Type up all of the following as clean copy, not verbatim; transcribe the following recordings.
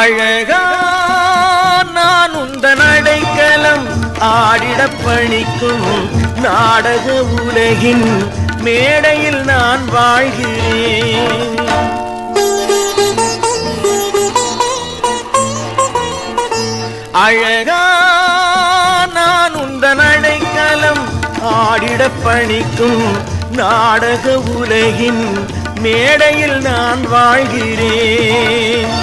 அழகா நான் உந்தன் அடைக்கலம் ஆடிடப் பணிக்கும் நாடக உலகின் மேடையில் நான் வாழ்கிறேன். அழகா நான் உந்தன் அடைக்கலம் ஆடிடப் பணிக்கும் நாடக உலகின் மேடையில் நான் வாழ்கிறேன்.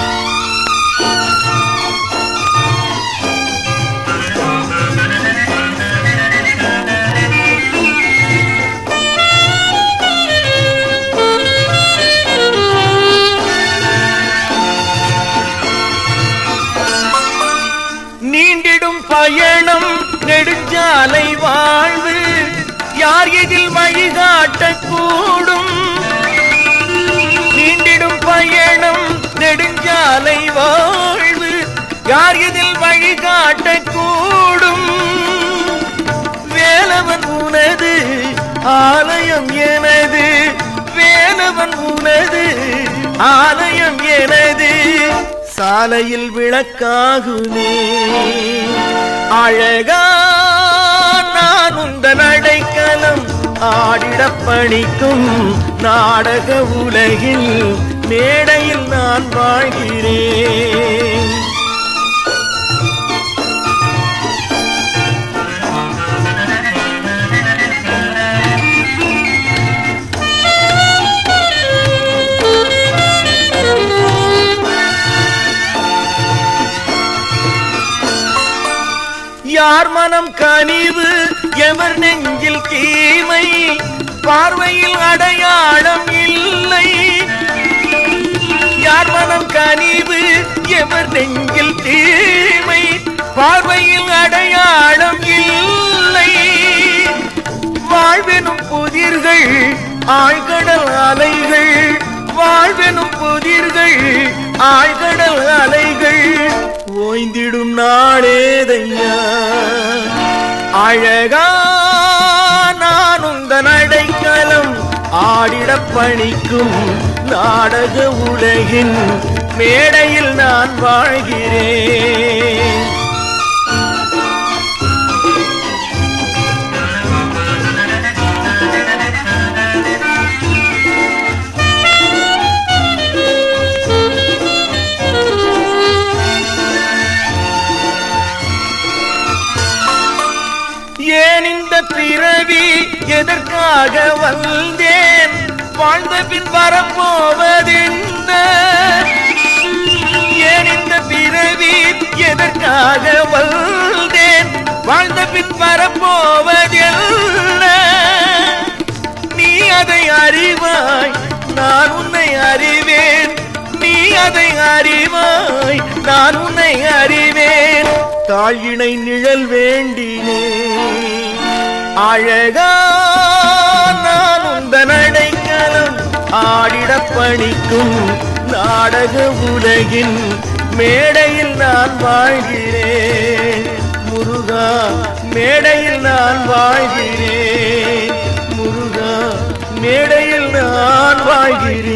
நீண்டிடும் பயணம் நெடுஞ்சாலை வாழ்வு யார் இதில் வழிகாட்டக்கூடும். நீண்டிடும் பயணம் நெடுஞ்சாலை வாழ்வு யார் இதில் வழிகாட்டக்கூடும். வேலவன் உனது ஆலயம் எனது, வேலவன் உனது ஆலயம் எனது, சாலையில் விளக்காகுமே. அழகா நான் உந்தன் அடைக்கலம் ஆடிடப் பணிக்கும் நாடக உலகில் மேடையில் நான் வாழ்கிறேன். யார் மனம் கனிவு எவர் நெஞ்சில் தீமை, பார்வையில் அடையாளம் இல்லை. யார் மனம் கனிவு எவர் நெஞ்சில் தீமை, பார்வையில் அடையாளம் இல்லை. வாழ்வெனும் புதிர்கள் ஆழ்கடல் அலைகள், வாழ்வெனும் புதிர்கள் ஆழ்கடல் அலைகள் ஓய்ந்திடும் நாளேதையா. அழகா நான் உந்தன் அடைக்கலம் ஆடிடப் பணிக்கும் நாடக உலகின் மேடையில் நான் வாழ்கிறேன். ஏன் இந்த பிறவி எதற்காக வந்தேன், வாழ்ந்த பின் வரப்போவதென்ன. ஏன் இந்த பிறவி எதற்காக வந்தேன், வாழ்ந்த பின் வரப்போவதென்ன. நீ அதை அறிவாய் நான் உன்னை அறிவேன், நீ அதை அறிவாய் நான் உன்னை அறிவேன். தாழினை நிழல் வேண்டினேன். அழகா நான் உந்தன் அடைக்கலம் ஆடிடப் பணிக்கும் நாடக உலகின் மேடையில் நான் வாழ்கிறேன். முருகா மேடையில் நான் வாழ்கிறேன். முருகா மேடையில் நான் வாழ்கிறேன்.